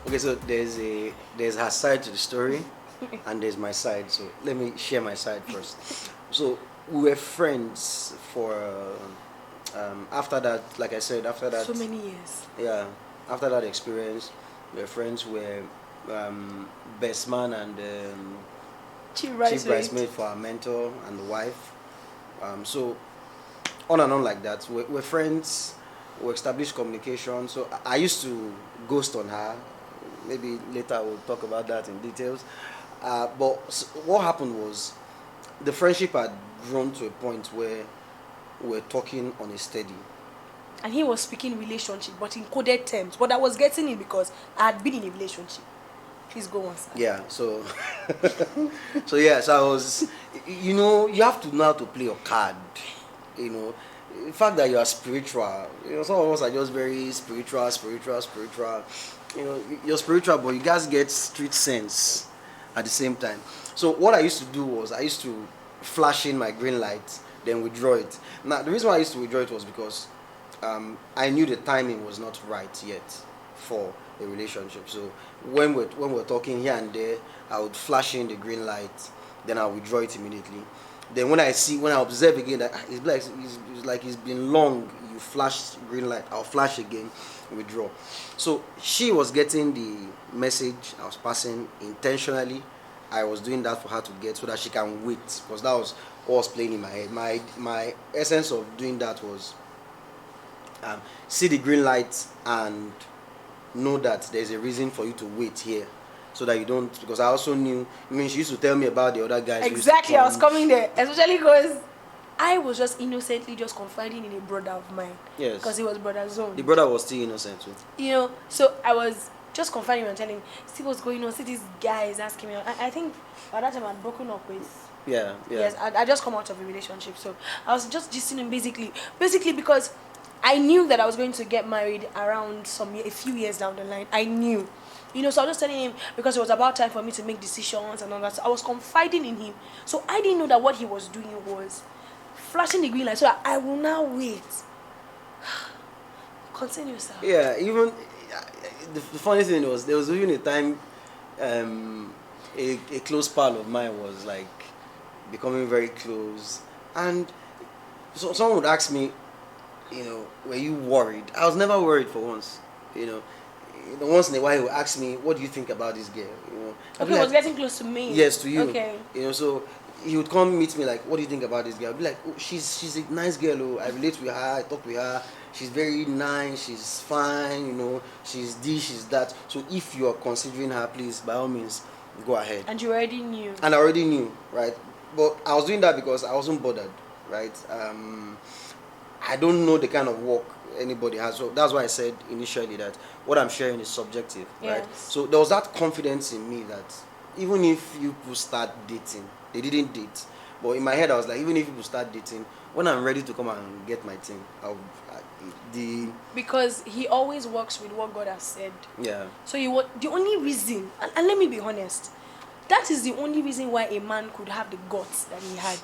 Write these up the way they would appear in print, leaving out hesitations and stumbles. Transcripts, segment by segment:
Okay, so there's her side to the story, and there's my side. So let me share my side first. So we were friends for after that, like I said, after that. So many years. Yeah, after that experience, we were friends. Were best man and Chief chief bridesmaid for our mentor and the wife. So on and on like that. We're friends. We established communication. So I used to ghost on her. Maybe later we'll talk about that in details. What happened was the friendship had grown to a point where we're talking on a steady. And he was speaking relationship, but in coded terms. But I was getting it because I had been in a relationship. Please go on, sir. Yeah, so so I was, you have to know how to play your card. The fact that you are spiritual, some of us are just very spiritual. You're spiritual, but you guys get street sense at the same time. So what I used to do was I used to flash in my green light, then withdraw it. Now the reason why I used to withdraw it was because I knew the timing was not right yet for a relationship. So when we're talking here and there, I would flash in the green light, then I'll withdraw it immediately. Then when I observe again that it's like it's been long, you flash green light, I'll flash again, withdraw. So she was getting the message I was passing intentionally. I was doing that for her to get so that she can wait, because that was what was playing in my head. My essence of doing that was see the green light and know that there's a reason for you to wait here, so that you don't, because I also knew, she used to tell me about the other guys. Exactly, I was coming there, especially because I was just innocently just confiding in a brother of mine. Yes. Because he was brother zone. The brother was still innocent too. So I was just confiding and telling him, see what's going on, see this guy is asking me. I think by that time I'd broken up with. Yeah. Yes, I just come out of a relationship, so I was just gisting him basically because I knew that I was going to get married around a few years down the line. I knew. So I was just telling him because it was about time for me to make decisions and all that. So I was confiding in him. So I didn't know that what he was doing was flashing the green light so that I will now wait. Continue, sir. Yeah, even the funny thing was there was even a time a close pal of mine was like becoming very close, and so someone would ask me, were you worried? I was never worried for once. Once in a while he would ask me, what do you think about this girl? Okay, he was getting close to me. Yes, to you. Okay. So he would come meet me like, what do you think about this girl? I'd be like, oh, she's a nice girl. Oh, I relate with her. I talk with her. She's very nice. She's fine. She's this, she's that. So if you are considering her, please, by all means, go ahead. And you already knew. And I already knew, right? But I was doing that because I wasn't bothered, right? I don't know the kind of work anybody has. So that's why I said initially that what I'm sharing is subjective, yes. right? So there was that confidence in me that even if you people start dating, they didn't date, but in my head I was like, even if people start dating, when I'm ready to come and get my thing, because he always works with what God has said. Yeah. So the only reason, and let me be honest, that is the only reason why a man could have the guts that he had.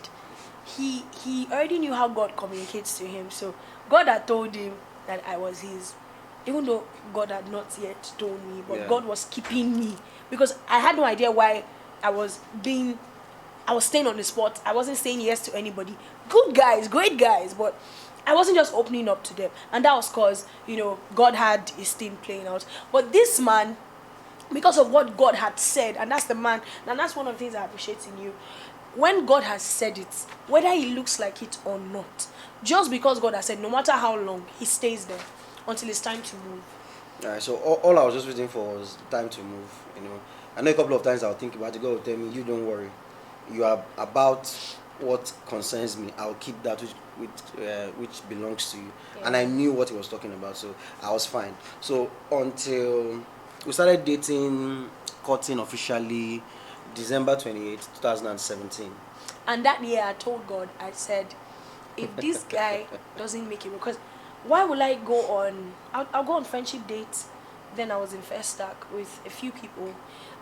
He already knew how God communicates to him. So God had told him that I was his, even though God had not yet told me, but yeah. God was keeping me because I had no idea why I was staying on the spot. I wasn't saying yes to anybody. Good guys, great guys, but I wasn't just opening up to them. And that was because, God had his thing playing out. But this man, because of what God had said, and that's the man, and that's one of the things I appreciate in you. When God has said it, whether it looks like it or not, just because God has said, no matter how long, he stays there until it's time to move. All right, so all I was just waiting for was time to move, I know a couple of times I'll think about it. God will tell me, you don't worry. You are about what concerns me. I'll keep that which belongs to you. Yeah. And I knew what he was talking about, so I was fine. So until we started dating, courting officially, December 28, 2017. And that year I told God, I said, if this guy doesn't make it, because why will I go on, I'll go on friendship dates. Then I was in First Stack with a few people,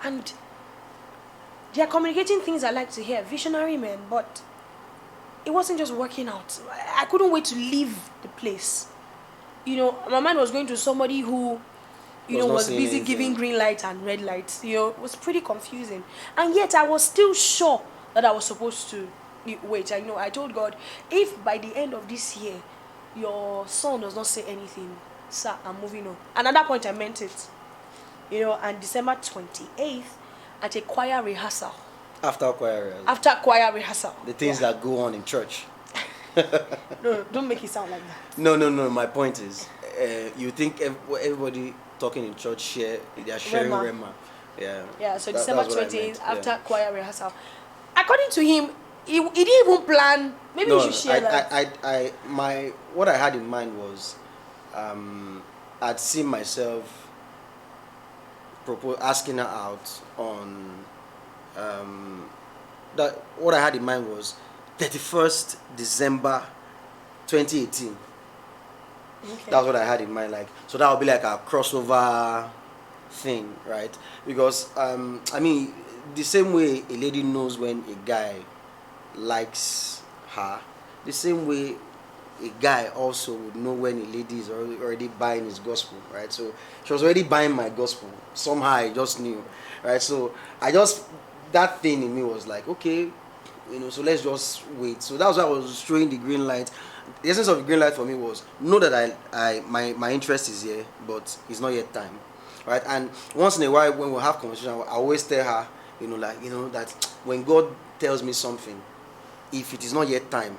and they are communicating things I like to hear, visionary men, but it wasn't just working out. I couldn't wait to leave the place. My mind was going to somebody who not was saying busy anything. giving green lights and red lights. It was pretty confusing. And yet I was still sure that I was supposed to wait. I told God, if by the end of this year your son does not say anything, sir, I'm moving on. And at that point I meant it. And December 28th at a choir rehearsal. After choir rehearsal. After choir rehearsal. The things that go on in church. No, don't make it sound like that. No. My point is, you think everybody talking in church they are sharing Rema. Yeah. Yeah. So December 28th after choir rehearsal. According to him, he didn't even plan. Maybe we should share that. What I had in mind was, I'd seen myself asking her out on. That what I had in mind was 31st December 2018. Okay. That's what I had in mind. So that would be like a crossover thing, right? Because the same way a lady knows when a guy likes her, the same way a guy also would know when a lady is already buying his gospel, right? So she was already buying my gospel. Somehow I just knew, right? So that thing in me was like, okay, so let's just wait. So that was why I was showing the green light. The essence of the green light for me was know that my interest is here, but it's not yet time, right? And once in a while when we have conversation, I always tell her, that when God tells me something, if it is not yet time,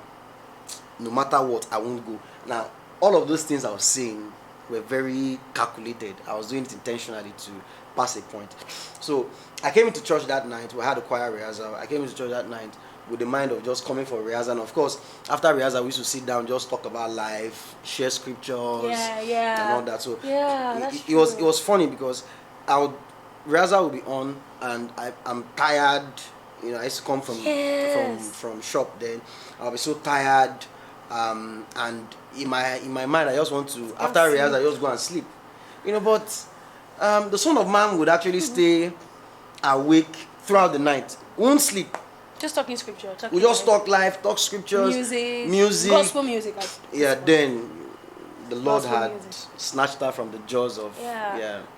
no matter what, I won't go. Now, all of those things I was saying were very calculated. I was doing it intentionally to pass a point. So I came into church that night. We had a choir rehearsal. I came into church that night with the mind of just coming for rehearsal. And of course, after rehearsal, we used to sit down, just talk about life, share scriptures, and all that. So it was funny because rehearsal would be on, and I'm tired. I used to come from shop then. I'll be so tired, and in my mind, I just want to after rehearsal, I just go and sleep. But the Son of Man would actually stay awake throughout the night. Won't sleep. Just talking scripture. We just talk life, talk scriptures, music, gospel music. Then the Lord Gospel had music. snatched her from the jaws of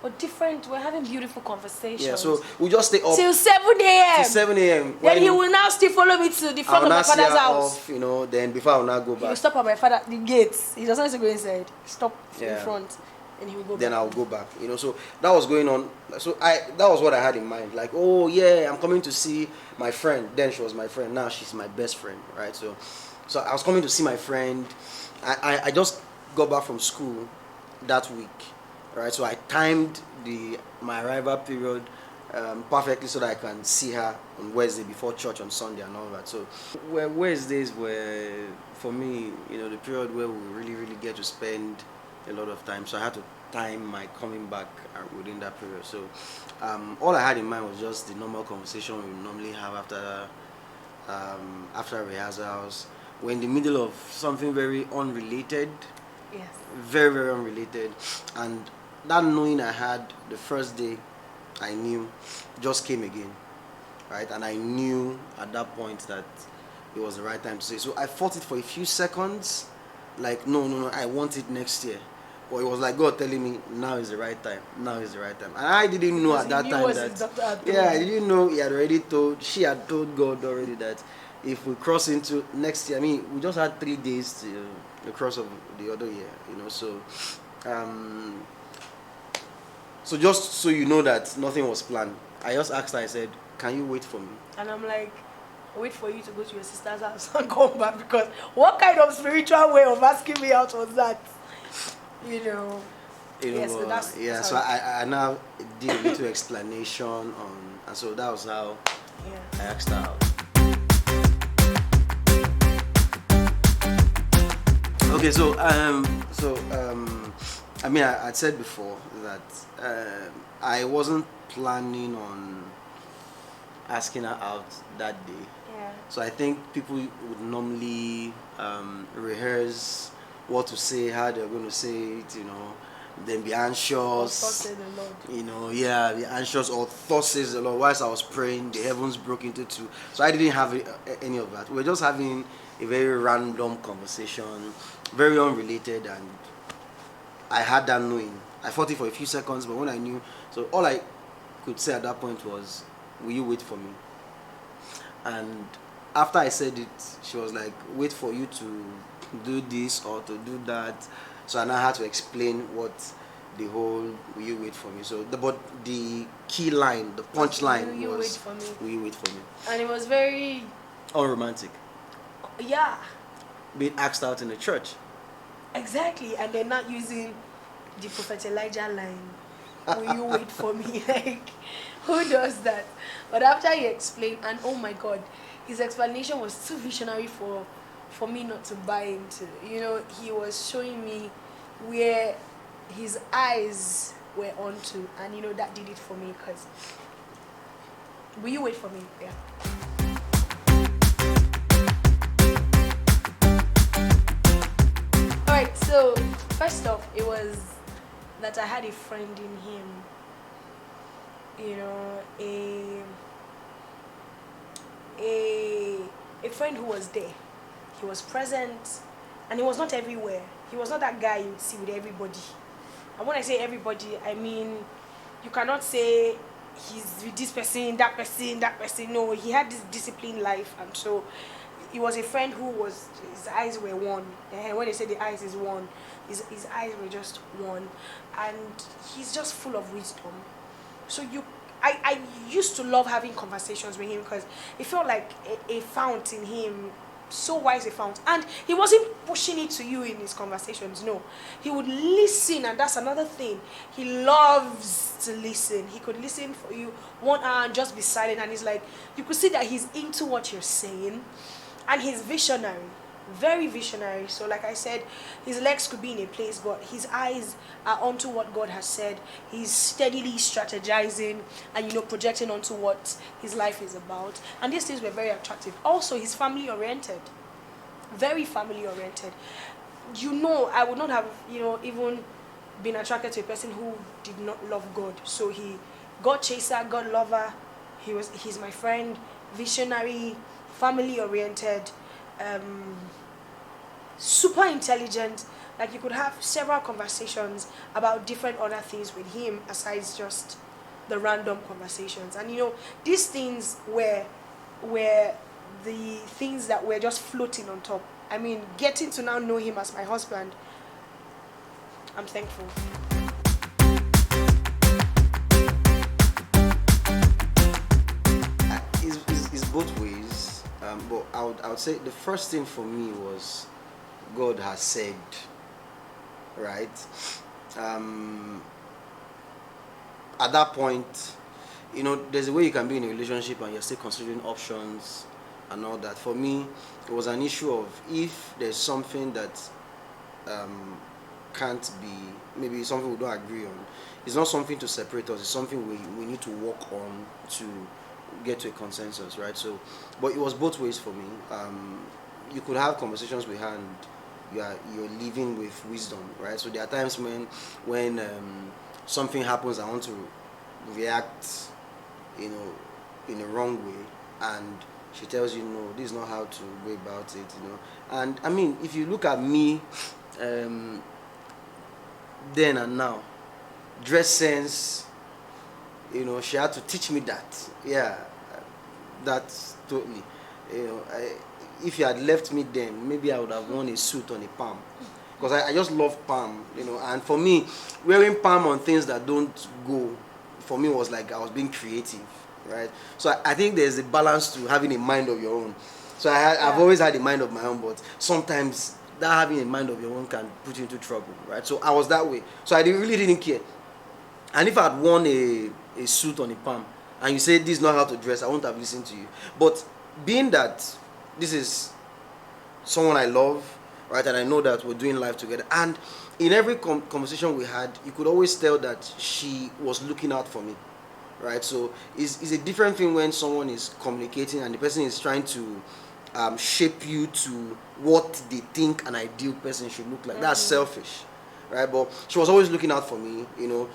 But different. We're having beautiful conversations. Yeah, so we just stay up till 7 a.m. till 7 a.m. Then he will now still follow me to the front of my father's house. Then before I will now go back. He will stop at my father the gates. He doesn't have to go inside. Stop in front. And he will go then back. I'll go back. So that was going on. So that was what I had in mind. Like, oh yeah, I'm coming to see my friend. Then she was my friend. Now she's my best friend, right? So I was coming to see my friend. I just got back from school that week, right? So I timed my arrival period perfectly so that I can see her on Wednesday before church on Sunday and all that. So Wednesdays were for me, the period where we really, really get to spend a lot of time. So I had to time my coming back within that period. So all I had in mind was just the normal conversation we normally have after rehearsals. We're in the middle of something very unrelated. Yes. Very, very unrelated. And that knowing I had the first day, I knew, just came again, right? And I knew at that point that it was the right time to say. So I fought it for a few seconds, like, no, I want it next year. But it was like God telling me, now is the right time. Now is the right time. And I didn't know at that time that, I didn't know she had told God already that if we cross into next year, we just had 3 days to the cross of the other year, so just so you know that nothing was planned, I just asked her, I said, can you wait for me? And I'm like, wait for you to go to your sister's house and come back, because what kind of spiritual way of asking me out was that? So I now did a little explanation on, and so that was how I asked her out. Okay, so I said before that I wasn't planning on asking her out that day. Yeah. So I think people would normally rehearse what to say, how they're going to say it, then be anxious. Be anxious, or thought says the Lord. Whilst I was praying, the heavens broke into two. So I didn't have any of that. We were just having a very random conversation, very unrelated, and I had that knowing I fought it for a few seconds, but when I knew, so all I could say at that point was, will you wait for me? And after I said it, she was like, wait for you to do this or to do that. So I now had to explain what the whole will you wait for me. So but the key line, the punch line Will you was, wait for me? will you wait for me? And it was very, Unromantic. yeah, Being asked out in the church. exactly. And they're not using the Prophet Elijah line. Will you wait for me? Like, who does that? But after he explained, and oh my God, his explanation was too visionary for me not to buy into. You know, he was showing me where his eyes were onto, and you know that did it for me. Because will you wait for me? Yeah. All right. So first off, it was that I had a friend in him. You know, a friend who was there. He was present, and he was not everywhere. He was not that guy you would see with everybody. And when I say everybody, I mean you cannot say he's with this person, that person, that person. No, he had this disciplined life, and so he was a friend who was, his eyes were one. And when they say the eyes is one, his eyes were just one, and he's just full of wisdom. So I used to love having conversations with him because it felt like a fount in him, so wise a fount. And he wasn't pushing it to you in his conversations, no. He would listen, and that's another thing. He loves to listen. He could listen for you 1 hour and just be silent, and he's like, you could see that he's into what you're saying, and he's visionary. Very visionary. So like I said, his legs could be in a place, but his eyes are onto what God has said. He's steadily strategizing and, you know, projecting onto what his life is about. And these things were very attractive. Also, he's family oriented. Very family oriented. You know, I would not have, you know, even been attracted to a person who did not love God. So he, God chaser, God lover. He's my friend, visionary, family oriented, super intelligent. Like, you could have several conversations about different other things with him aside just the random conversations. And you know, these things were the things that were just floating on top. I mean, getting to now know him as my husband, I'm thankful. It's both ways, but I would say the first thing for me was God has said, right? At that point, you know, there's a way you can be in a relationship and you're still considering options and all that. For me, it was an issue of, if there's something that can't be, maybe something we don't agree on, it's not something to separate us, it's something we need to work on to get to a consensus, right? So, but it was both ways for me. You could have conversations with her and you're living with wisdom, right? So there are times when something happens, I want to react, you know, in a wrong way, and she tells you, no, this is not how to go about it, you know. And I mean, if you look at me, then and now, dress sense, you know, she had to teach me that. Yeah, that's totally, you know, if you had left me then, maybe I would have worn a suit on a palm, because I just love palm, you know. And for me, wearing palm on things that don't go, for me, was like I was being creative, right? So I think there's a balance to having a mind of your own. So I've always had a mind of my own, but sometimes that having a mind of your own can put you into trouble, right? So I was that way. So I really didn't care. And if I had worn a suit on a palm and you say this is not how to dress, I won't have listened to you. But being that this is someone I love, right, and I know that we're doing life together, and in every conversation we had, you could always tell that she was looking out for me, right? So it's a different thing when someone is communicating and the person is trying to shape you to what they think an ideal person should look like. Mm-hmm. That's selfish, right? But she was always looking out for me, you know.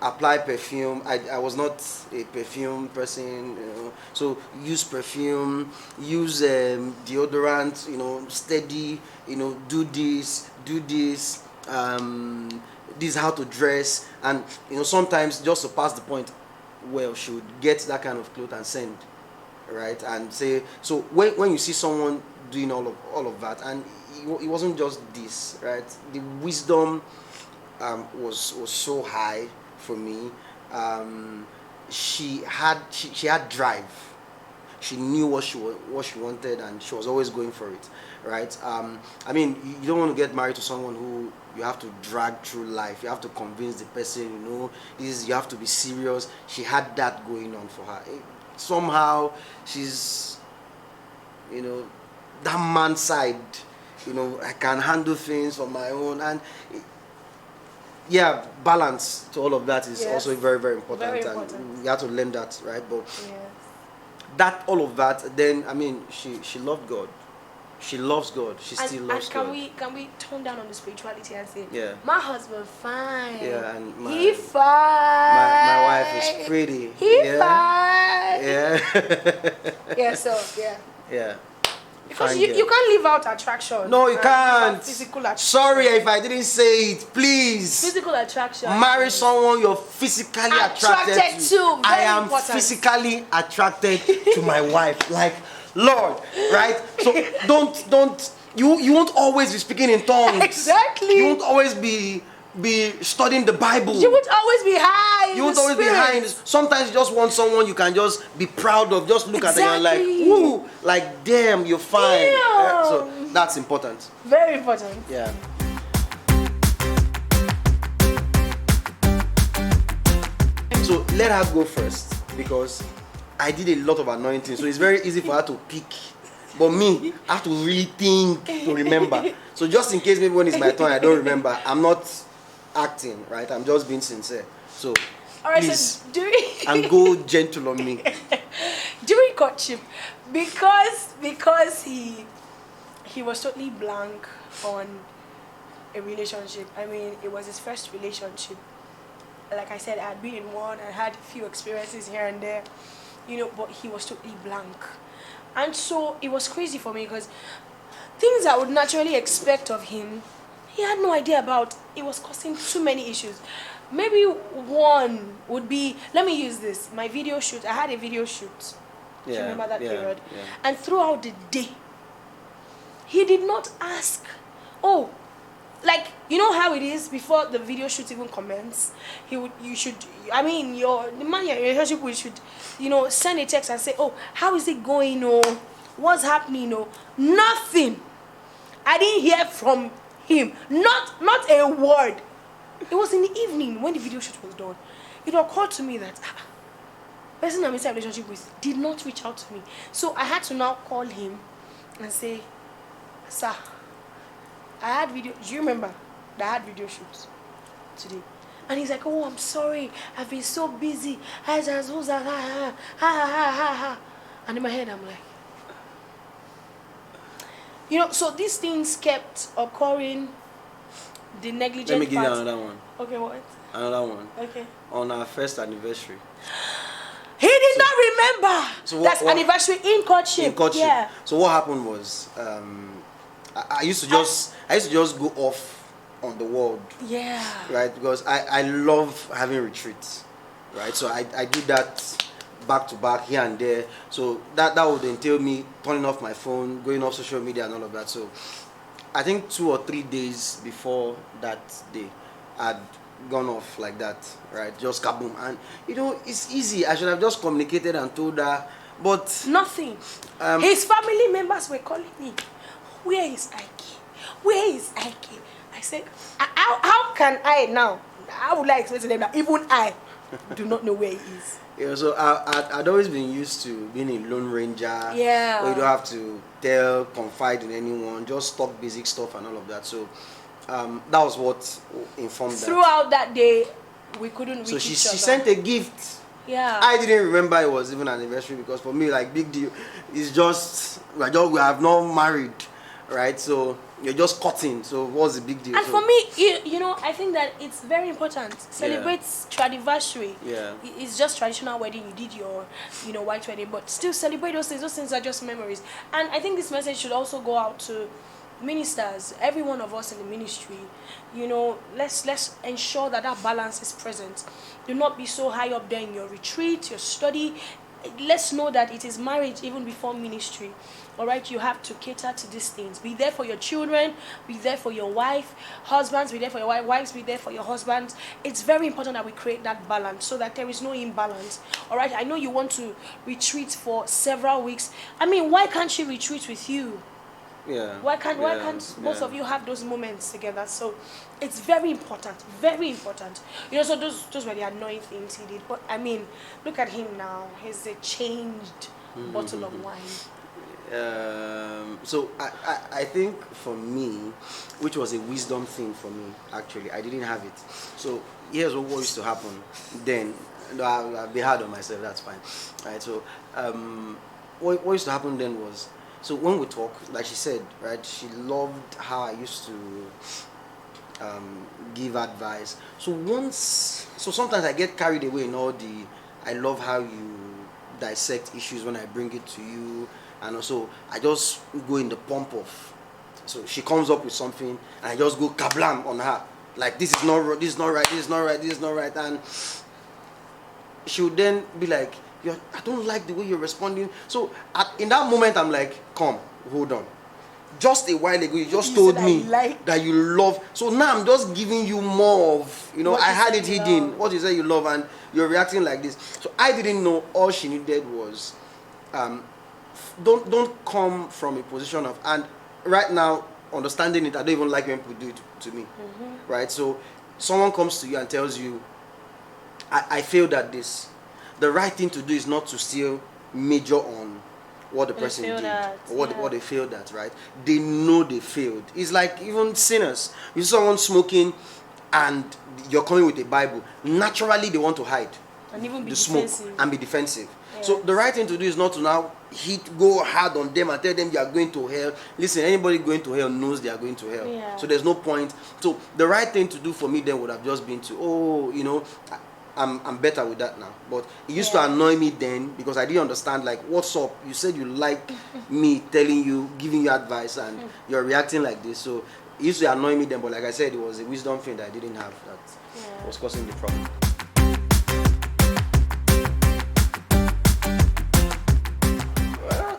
Apply perfume. I was not a perfume person, you know. So use perfume, use deodorant, you know, steady, you know, do this, this is how to dress, and sometimes just to pass the point, well, she would get that kind of clothes and send, right, and say. So when you see someone doing all of that, and it wasn't just this, right, the wisdom was so high for me. She had drive. She knew what she wanted, and she was always going for it, right? I mean, you don't want to get married to someone who you have to drag through life. You have to convince the person, you have to be serious. She had that going on for her. Somehow she's, that man side, I can handle things on my own, and yeah, balance to all of that is also very, very important. Very important. And you have to learn that, right? But Yes. that, all of that, then I mean, she loved God. She loves God. She still loves God. Can we tone down on the spirituality and say, Yeah. My husband fine. Yeah, and he fine. My wife is pretty. He yeah. fine. Yeah. Yeah. So yeah. Yeah. Because you can't leave out attraction. No, you can't. Physical attraction. Sorry if I didn't say it. Please. Physical attraction. Marry someone you're physically attracted to. I am physically attracted to my wife. Like, Lord, right? So don't you won't always be speaking in tongues. Exactly. You won't always be studying the Bible. You won't always be high. You won't always be high in this. Sometimes you just want someone you can just be proud of. Just look at them and like, woo, like damn, you're fine. Yeah, so that's important. Very important. Yeah. So let her go first, because I did a lot of anointing, so it's very easy for her to pick. But me, I have to really think to remember. So just in case maybe when it's my turn I don't remember, I'm not acting, right? I'm just being sincere. So please, and go gentle on me. During courtship, because he was totally blank on a relationship. I mean, it was his first relationship. Like I said, I had been in one, I had a few experiences here and there, but he was totally blank. And so it was crazy for me, because things I would naturally expect of him, he had no idea about. It was causing too many issues. Maybe one would be, let me use this, my video shoot. I had a video shoot. Do you remember that period? Yeah. And throughout the day, he did not ask, oh, like, you know how it is before the video shoot even commence? The man you're in a relationship with should, send a text and say, oh, how is it going? Or what's happening? Or nothing. I didn't hear from him. Not a word. It was in the evening when the video shoot was done. It occurred to me that the person I'm in a relationship with did not reach out to me. So I had to now call him and say, sir, I had video. Do you remember that I had video shoots today? And he's like, oh, I'm sorry. I've been so busy. And in my head, I'm like, so these things kept occurring. The negligent Let me give you another one. Okay, what? Another one. Okay. On our first anniversary. He did not remember. So that's anniversary in courtship. In courtship. Yeah. So what happened was, I used to just go off on the world. Yeah. Right, because I love having retreats. Right, so I do that back to back here and there. So that would entail me turning off my phone, going off social media and all of that. So I think 2 or 3 days before that day, I'd gone off like that, right? Just kaboom. And it's easy. I should have just communicated and told her, but nothing. His family members were calling me. Where is Ike? Where is Ike? I said, how can I now? How would I explain to them that even I do not know where he is? Yeah, so I'd always been used to being a lone ranger. Yeah. Where you don't have to confide in anyone, just talk basic stuff and all of that. So that was what informed that. Throughout that day, we couldn't reach each other. She sent a gift. Yeah. I didn't remember it was even an anniversary, because for me, like, big deal. It's just we have not married, right? So you're just cutting. So what's the big deal? And for me, I think that it's very important. Celebrate tradiversary. Yeah. It's just traditional wedding. You did your, white wedding, but still celebrate those things. Those things are just memories. And I think this message should also go out to ministers, every one of us in the ministry, let's ensure that that balance is present. Do not be so high up there in your retreat, your study. Let's know that it is marriage even before ministry. All right, you have to cater to these things. Be there for your children, be there for your wife. Husbands, be there for your wife. Wives, be there for your husbands. It's very important that we create that balance so that there is no imbalance. All right, I know you want to retreat for several weeks. I mean, why can't she retreat with you? Yeah. Why can't both of you have those moments together? So it's very important, very important. So those were the annoying things he did. But I mean, look at him now. He's a changed bottle of wine. So I think for me, which was a wisdom thing for me, actually, I didn't have it. So here's what used to happen then. I'll be hard on myself, that's fine. Right, so what used to happen then was, so when we talk, like she said, right, she loved how I used to give advice. So sometimes I get carried away in all the, I love how you dissect issues when I bring it to you. And also, I just go in the pump of, so she comes up with something, and I just go kablam on her. Like, this is not right, this is not right, this is not right, this is not right. And she would then be like, I don't like the way you're responding. So, in that moment, I'm like, come, hold on. Just a while ago, you just told me that you love. So now I'm just giving you more of, I had it hidden. What you say you love, and you're reacting like this. So I didn't know. All she needed was, don't come from a position of, and right now, understanding it, I don't even like when people do it to me. Right? So someone comes to you and tells you, I failed at this. The right thing to do is not to still major on what the person did or what they failed at, right? They know they failed. It's like even sinners. You see someone smoking and you're coming with a Bible, naturally they want to hide and even be the smoke defensive. and be defensive. Yes. So the right thing to do is not to now go hard on them and tell them you are going to hell. Listen, anybody going to hell knows they are going to hell. Yeah. So there's no point. So the right thing to do for me then would have just been to, I'm better with that now. But it used to annoy me then because I didn't understand, like, what's up? You said you like me telling you, giving you advice, and you're reacting like this. So it used to annoy me then, but like I said, it was a wisdom thing that I didn't have that was causing the problem.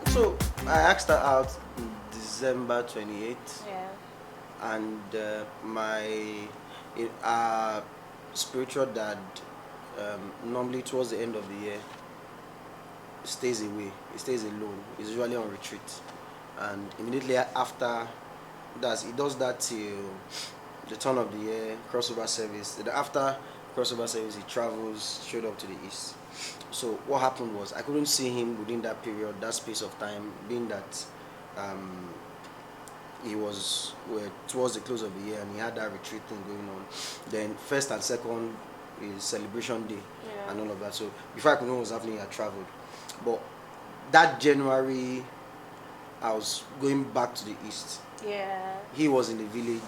So I asked her out December 28th. Yeah. And my spiritual dad, normally towards the end of the year, stays away. He stays alone. He's usually on retreat. And immediately after that, he does that till the turn of the year, crossover service. Then after crossover service, he travels straight up to the east. So what happened was, I couldn't see him within that period, that space of time, being that he was towards the close of the year and he had that retreat thing going on. Then first and second is celebration day and all of that. So before I could know what was happening, I traveled. But that January, I was going back to the east. Yeah. He was in the village.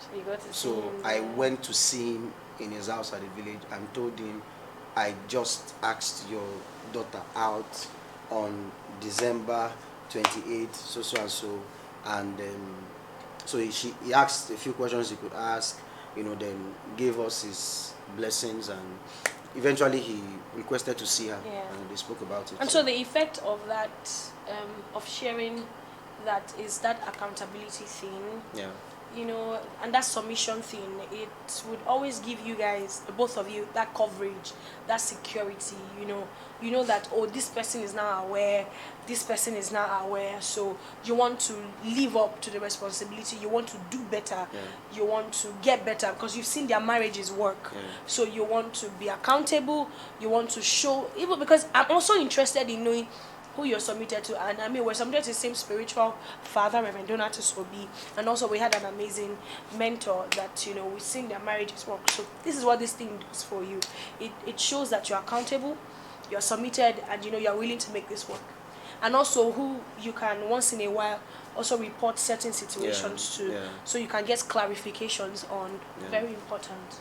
So you got to see So him I there. went to see him in his house at the village and told him, I just asked your daughter out on December 28th, so and so. And so he asked a few questions he could ask, then gave us his blessings, and eventually he requested to see her, and they spoke about it. And so the effect of that, of sharing that, is that accountability thing. Yeah. And that submission thing, it would always give you guys, the both of you, that coverage, that security. You know that, oh, this person is now aware, this person is now aware. So you want to live up to the responsibility. You want to do better. Yeah. You want to get better because you've seen their marriages work. Yeah. So you want to be accountable. You want to show, even because I'm also interested in knowing who you're submitted to. And I mean, we're submitted to the same spiritual father, Reverend Donatus Obi, and also we had an amazing mentor that, we've seen their marriages work. So this is what this thing does for you. It shows that you're accountable, you're submitted, and you're willing to make this work. And also who you can once in a while also report certain situations to, so you can get clarifications on. Very important.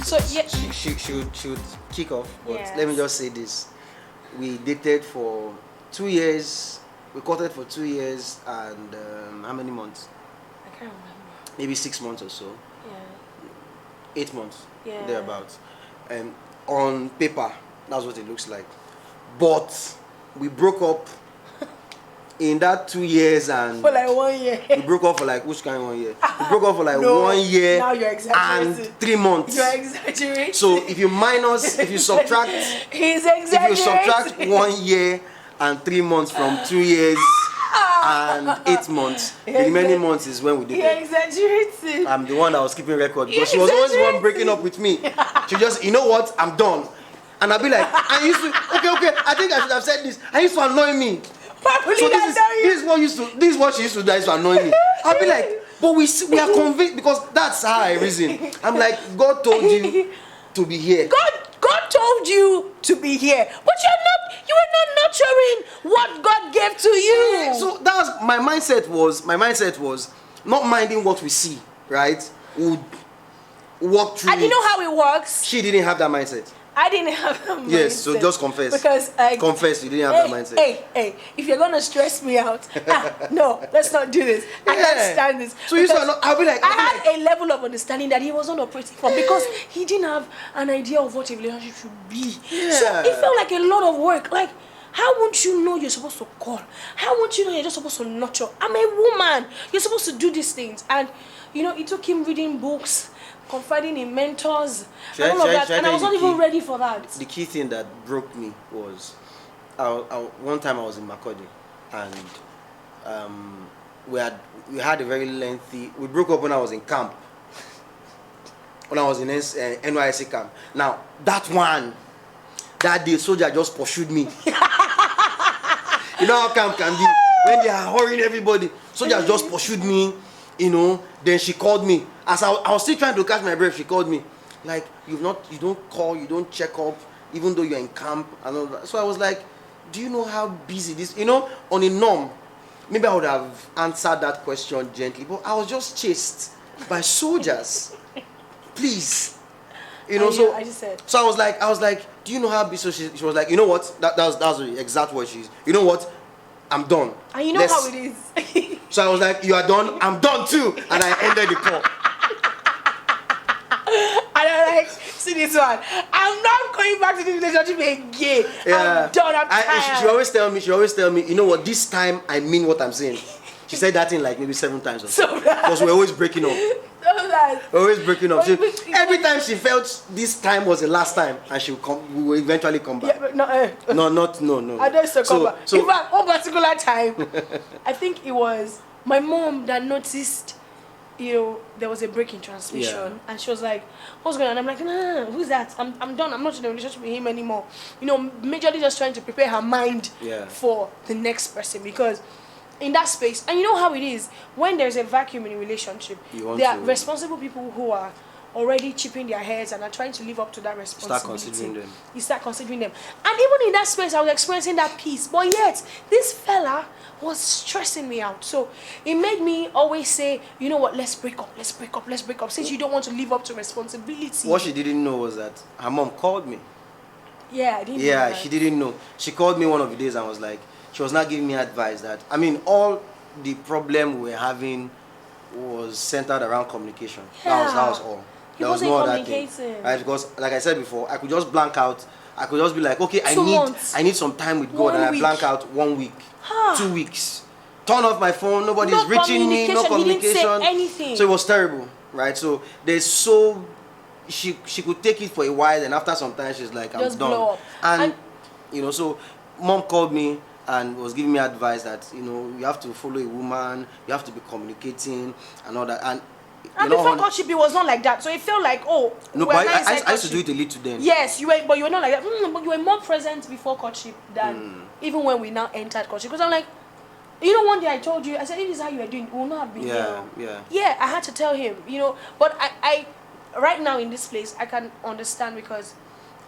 So she would kick off, but let me just say this. we dated for 2 years. We courted for 2 years and how many months? I can't remember. Maybe 6 months or so. Yeah. 8 months. Yeah. Thereabouts. And on paper, that's what it looks like. But we broke up in that 2 years and For like 1 year. we broke up for like which kind of 1 year? We broke up for like No, 1 year now you're exaggerating. and 3 months. You're exaggerating. So if you subtract He's if you exaggerating. subtract 1 year and 3 months from 2 years and 8 months, the remaining months is when we You're dated. exaggerating. I'm the one that was keeping record because she You're was always the one exaggerating. breaking up with me. She just, you know what, I'm done. And I'll be like, I used to, okay, I think I should have said this. I used to annoy me. Probably So that's how you. this is what she used to do that used to annoy me. I'll be like, but we are convinced because that's how I reason. I'm like, God told you to be here. God told you to be here, but you are not nurturing what God gave to you. So that was my mindset was not minding what we see, right? Would walk through. And you know how it works? She didn't have that mindset. I didn't have that mindset. Yes, so just confess. Because confess you didn't have that mindset. Hey, if you're gonna stress me out, no, let's not do this. I can't stand this. So you said, I'll be like, I had a level of understanding that he was not operating from because he didn't have an idea of what a relationship should be. Yeah. So it felt like a lot of work. Like, how won't you know you're supposed to call? How won't you know you're just supposed to nurture? I'm a woman. You're supposed to do these things. And it took him reading books, confiding in mentors, and all of that. And I was not even ready for that. The key thing that broke me was, one time I was in Makurdi, and we had a very lengthy. We broke up when I was in camp. When I was in NYSC camp. Now that day, soldier just pursued me. You know how camp can be when they are hurrying everybody. Soldier just pursued me. Then she called me. As I was still trying to catch my breath, she called me. Like, you don't call, you don't check up, even though you're in camp and all that. So I was like, do you know how busy this, on a norm, maybe I would have answered that question gently, but I was just chased by soldiers. Please. I just said. So I was like, do you know how busy? So she was like, you know what? That was the exact word she used. You know what? I'm done. And you know how it is. So I was like, you are done? I'm done too. And I ended the call. And I'm like, see this one. I'm not going back to this relationship again. Yeah. I'm done. I'm tired. She always tell me, you know what, this time I mean what I'm saying. She said that thing like maybe 7 times or so. Because we're always breaking up. We're always breaking up. Every time she felt this time was the last time, and we will eventually come back. Yeah, but no. I don't say come back. So, in fact, one particular time, I think it was my mom that noticed, there was a break in transmission, and she was like, "What's going on?" I'm like, "No, who's that? I'm done. I'm not in a relationship with him anymore." Majorly just trying to prepare her mind for the next person because. In that space, and you know how it is when there's a vacuum in a relationship, there are responsible people who are already chipping their heads and are trying to live up to that responsibility. You start considering them, and even in that space, I was experiencing that peace. But yet, this fella was stressing me out. So it made me always say, you know what? Let's break up. Since you don't want to live up to responsibility. What she didn't know was that her mom called me. Yeah, I didn't know Yeah, that. she didn't know. She called me one of the days and was like. She was not giving me advice that, all the problem we were having was centered around communication. Yeah. That was all. There was no other thing. Right? Because, like I said before, I could just blank out. I could just be like, okay, I need some time with God, and I blank out 1 week, 2 weeks. Turn off my phone, nobody's reaching me, no communication. He didn't say anything. So it was terrible, right? So she could take it for a while, and after some time she's like, I'm just done. blow up. And so mom called me and was giving me advice that you have to follow a woman, you have to be communicating and all that. And before courtship, it was not like that. So it felt like, no, but I used to do it a little then. Yes, you were not like that. But you were more present before courtship than even when we now entered courtship. Because I'm like, one day I told you, I said, if this is how you were doing, we will not have been here. Yeah, I had to tell him, But I right now in this place, I can understand because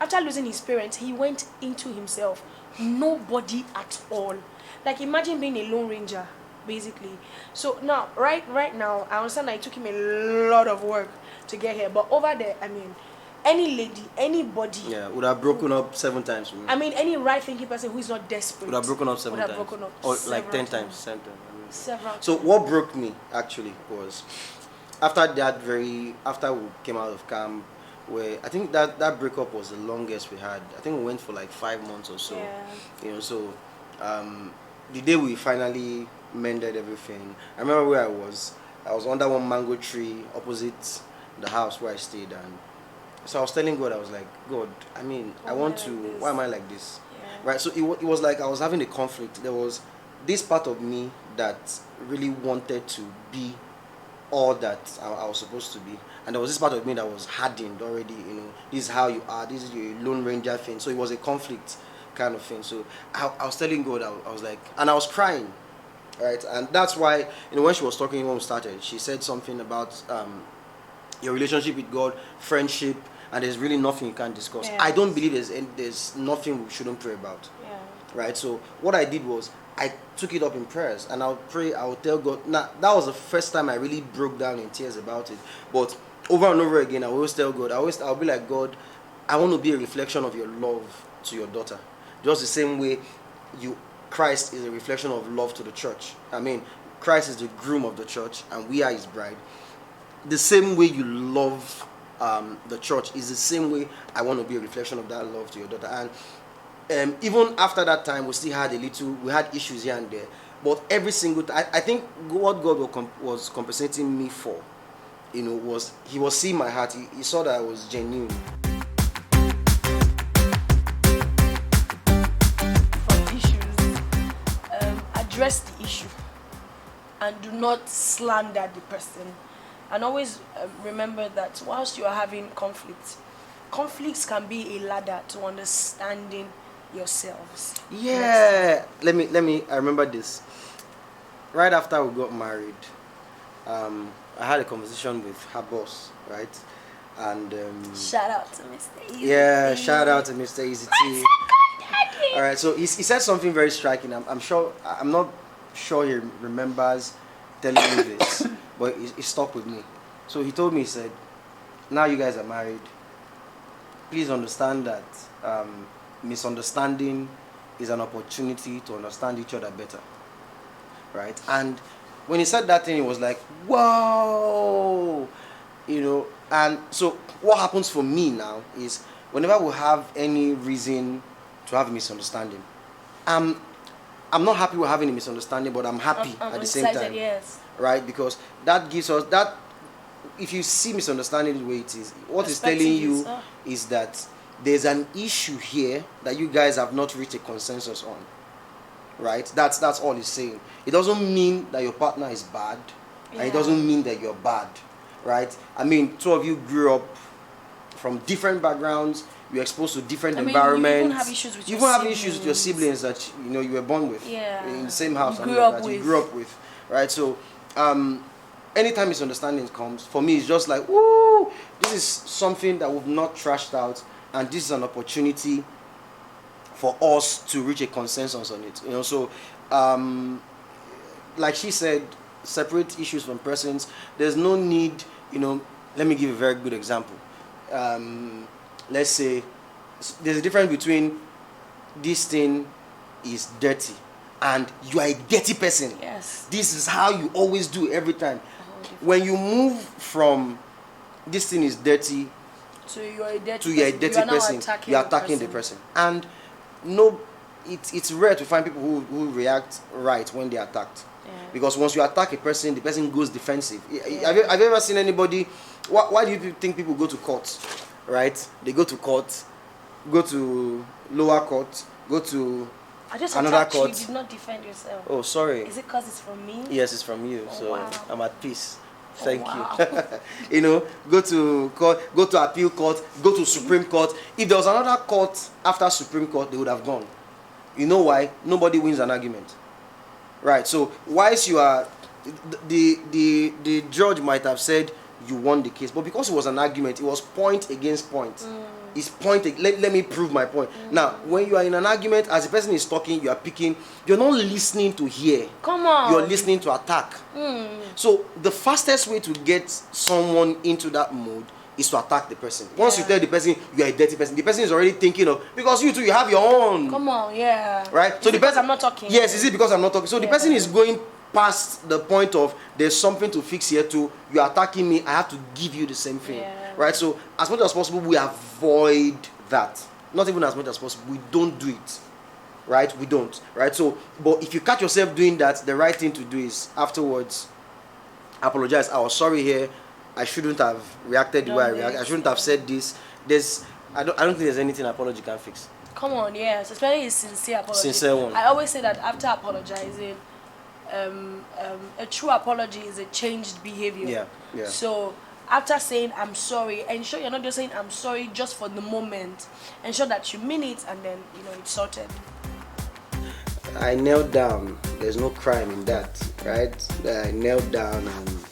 after losing his parents, he went into himself. Nobody at all. Like, imagine being a lone ranger, basically. So now, right now, I understand that it took him a lot of work to get here. But over there, any lady, anybody. Yeah, would have broken up 7 times with me. I mean, any right-thinking person who is not desperate Would have broken up 7 would have times. broken up Or like 10 several times. 7 times. I mean. Several So times. what broke me actually was after we came out of camp, where I think that breakup was the longest we had. I think we went for like 5 months or so. Yeah. So the day we finally mended everything, I remember where I was. I was under one mango tree opposite the house where I stayed, and so I was telling God, I was like, God, I mean, why am I like this? Yeah. Right? So it was like I was having a conflict. There was this part of me that really wanted to be all that I was supposed to be, and there was this part of me that was hardened already. This is how you are, this is your lone ranger thing. So it was a conflict kind of thing. So I was telling God, I was like, and I was crying, right? And that's why when she was talking when we started, she said something about your relationship with God, friendship, and there's really nothing you can't discuss. Yeah. I don't believe there's nothing we shouldn't pray about. Yeah. Right? So what I did was I took it up in prayers, and I'll tell God. Now that was the first time I really broke down in tears about it. But over and over again, I always tell God, I'll be like, God, I want to be a reflection of your love to your daughter. Just the same way Christ is a reflection of love to the church. I mean, Christ is the groom of the church, and we are his bride. The same way you love the church is the same way I want to be a reflection of that love to your daughter. And even after that time, we still had we had issues here and there. But every single time, I think what God was compensating me for, was he was seeing my heart. He saw that I was genuine. For issues, address the issue and do not slander the person. And always remember that whilst you are having conflicts can be a ladder to understanding yourselves. Yeah. Let me. I remember this. Right after we got married, I had a conversation with her boss, right? And shout out to Mr. Easy. Yeah, shout out to Mr. Easy T. All right. So he said something very striking. I'm not sure he remembers telling me this, but it stuck with me. So he told me, he said, now you guys are married, please understand that misunderstanding is an opportunity to understand each other better, right? And when he said that thing, it was like, whoa, and so what happens for me now is whenever we have any reason to have a misunderstanding, I'm not happy we're having a misunderstanding, but I'm happy at the same time. Yes. Right? Because that gives us that. If you see misunderstanding the way it is, what it's telling you is that there's an issue here that you guys have not reached a consensus on. Right? That's all it's saying. It doesn't mean that your partner is bad, and it doesn't mean that you're bad. Right? I mean, two of you grew up from different backgrounds. You're exposed to different environments. You even have issues with your siblings that you were born with. Yeah. In the same house You grew up with. Right? So anytime misunderstanding comes, for me it's just like, woo, this is something that we've not trashed out, and this is an opportunity for us to reach a consensus on it. So like she said, separate issues from persons. There's no need, let me give a very good example. Let's say there's a difference between this thing is dirty and you are a dirty person. Yes. This is how you always do every time. When you move from this thing is dirty to you're a dirty person, you're attacking the person. And no, it's rare to find people who react right when they're attacked. Yeah. Because once you attack a person, the person goes defensive. Yeah. Have you ever seen anybody? Why do you think people go to court? Right? They go to court, go to lower court, go to another court. You did not defend yourself. Oh, sorry. Is it because it's from me? Yes, it's from you. Oh, so wow. I'm at peace. Thank you. Go to court, go to appeal court, go to Supreme Court. If there was another court after Supreme Court, they would have gone. You know why? Nobody wins an argument. Right. So whilst you are the judge might have said you won the case, but because it was an argument, it was point against point. It's point. Let me prove my point. Now, when you are in an argument, as the person is talking, you are picking. You're not listening to hear. Come on. You're listening to attack. So the fastest way to get someone into that mode is to attack the person. Once you Yeah. tell the person you are a dirty person, the person is already thinking of, because you too, you have your own. Come on, yeah. Right? So the person, I'm not talking. Yes, is it because I'm not talking? So the Yeah. person is going past the point of there's something to fix here too. You're attacking me, I have to give you the same thing. Yeah. Right? So as much as possible, we avoid that. Not even as much as possible. We don't do it. Right? We don't. Right? So, but if you catch yourself doing that, the right thing to do is afterwards apologize. I was sorry here. I shouldn't have reacted the way I reacted. I shouldn't have said this. I don't think there's anything apology can fix. Come on, yes, especially a sincere apology. Sincere one. I always say that after apologizing, a true apology is a changed behavior. Yeah, yeah. So after saying I'm sorry, ensure you're not just saying I'm sorry just for the moment. Ensure that you mean it, and then it's sorted. I knelt down. There's no crime in that, right? I knelt down and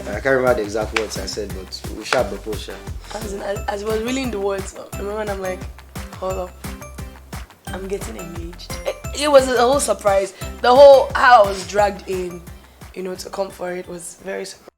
I can't remember the exact words I said, but we shall propose. As it was reeling the words, I remember when I'm like, hold up, I'm getting engaged. It was a whole surprise. The whole how I was dragged in, to come for it was very surprising.